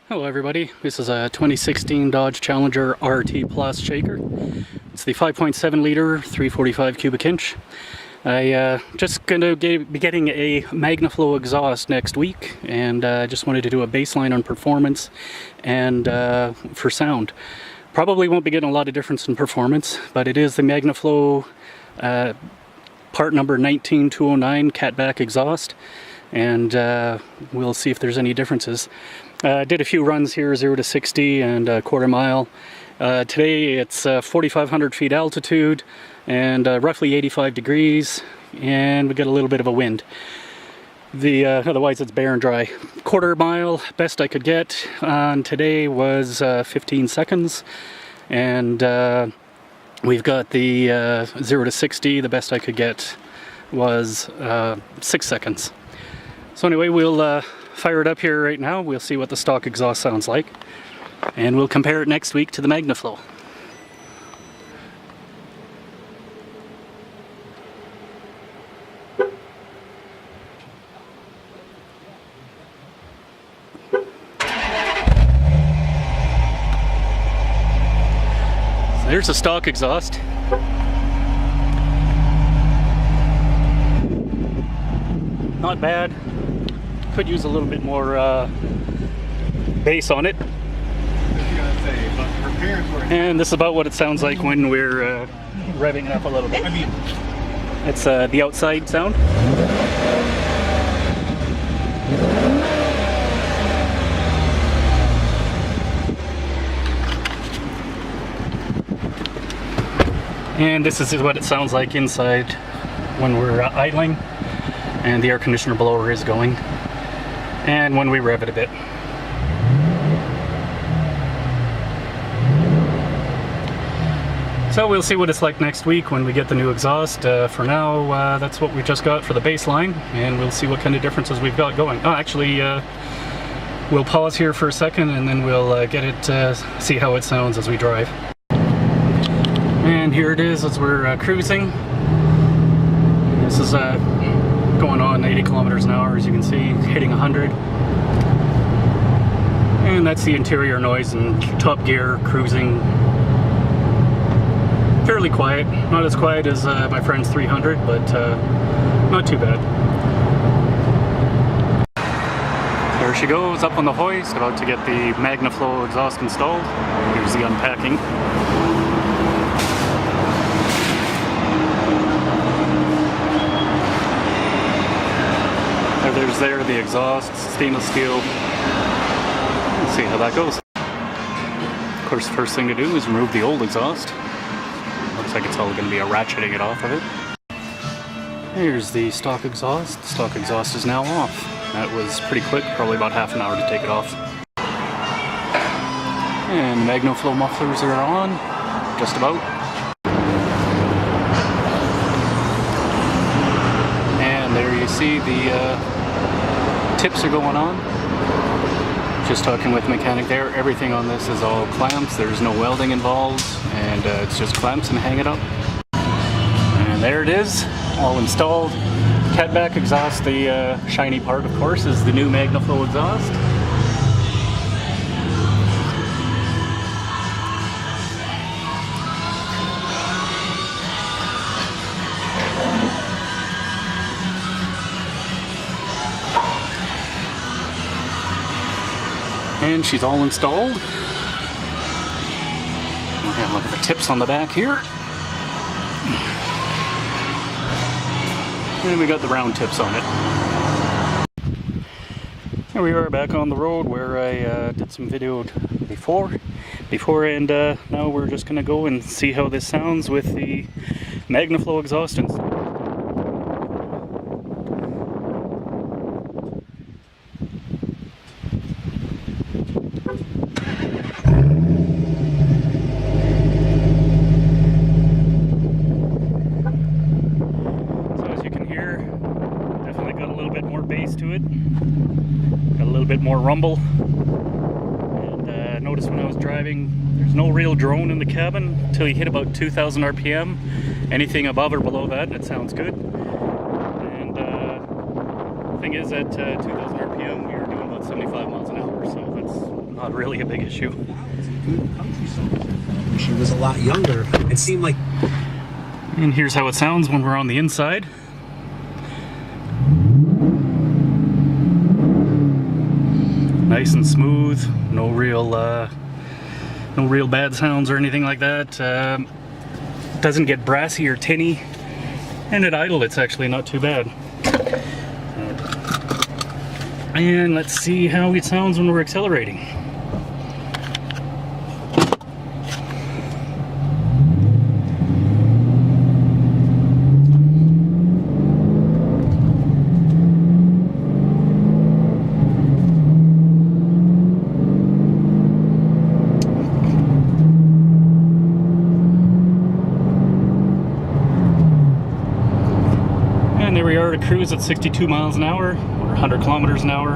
Hello everybody, this is a 2016 Dodge Challenger RT Plus shaker. It's the 5.7 liter 345 cubic inch. I just gonna be getting a Magnaflow exhaust next week, and just wanted to do a baseline on performance and for sound. Probably won't be getting a lot of difference in performance, but it is the Magnaflow part number 19209 catback exhaust, and we'll see if there's any differences. Did a few runs here, 0 to 60 and a quarter mile. Today it's 4,500 feet altitude and roughly 85 degrees, and we get a little bit of a wind. Otherwise it's bare and dry. Quarter mile, best I could get on today was 15 seconds, and we've got the 0 to 60, the best I could get was 6 seconds. So anyway, we'll fire it up here right now. We'll see what the stock exhaust sounds like, and we'll compare it next week to the Magnaflow. So there's the stock exhaust. Not bad. Could use a little bit more bass on it. And this is about what it sounds like when we're revving it up a little bit. It's the outside sound. And this is what it sounds like inside when we're idling and the air conditioner blower is going, and when we rev it a bit. So we'll see what it's like next week when we get the new exhaust. For now, that's what we just got for the baseline, and we'll see what kind of differences we've got going. Oh, actually, we'll pause here for a second, and then we'll get it, see how it sounds as we drive. And here it is as we're cruising. This is going on 80 kilometers an hour, as you can see, hitting 100. And that's the interior noise in top gear, cruising. Fairly quiet, not as quiet as my friend's 300, but not too bad. There she goes, up on the hoist, about to get the Magnaflow exhaust installed. Here's the unpacking. There's the exhaust, stainless steel. Let's see how that goes. Of course, the first thing to do is remove the old exhaust. Looks like it's all going to be a ratcheting it off of it. Here's the stock exhaust. The stock exhaust is now off. That was pretty quick, probably about half an hour to take it off. And Magnaflow mufflers are on, just about. And there you see the tips are going on. Just talking with the mechanic there, everything on this is all clamps. There's no welding involved, and it's just clamps and hang it up. And there it is, all installed. Catback exhaust, the shiny part of course, is the new Magnaflow exhaust. And she's all installed. And look at the tips on the back here. And we got the round tips on it. Here we are back on the road where I did some video before, and now we're just gonna go and see how this sounds with the Magnaflow exhaust installed. To it, got a little bit more rumble, and notice when I was driving, there's no real drone in the cabin until you hit about 2,000 RPM. Anything above or below that, it sounds good. And the thing is, at 2,000 RPM, we were doing about 75 miles an hour, so that's not really a big issue. She was a lot younger. It seemed like... And here's how it sounds when we're on the inside. Nice and smooth, no real bad sounds or anything like that. Doesn't get brassy or tinny, and at idle it's actually not too bad. And let's see how it sounds when we're accelerating. And there we are to cruise at 62 miles an hour, or 100 kilometers an hour.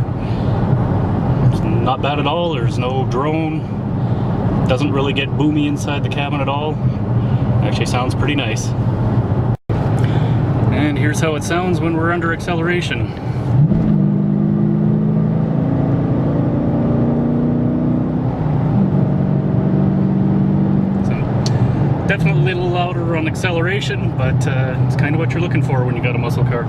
It's not bad at all. There's no drone. Doesn't really get boomy inside the cabin at all. Actually sounds pretty nice. And here's how it sounds when we're under acceleration. Definitely a little louder on acceleration, but it's kind of what you're looking for when you got a muscle car.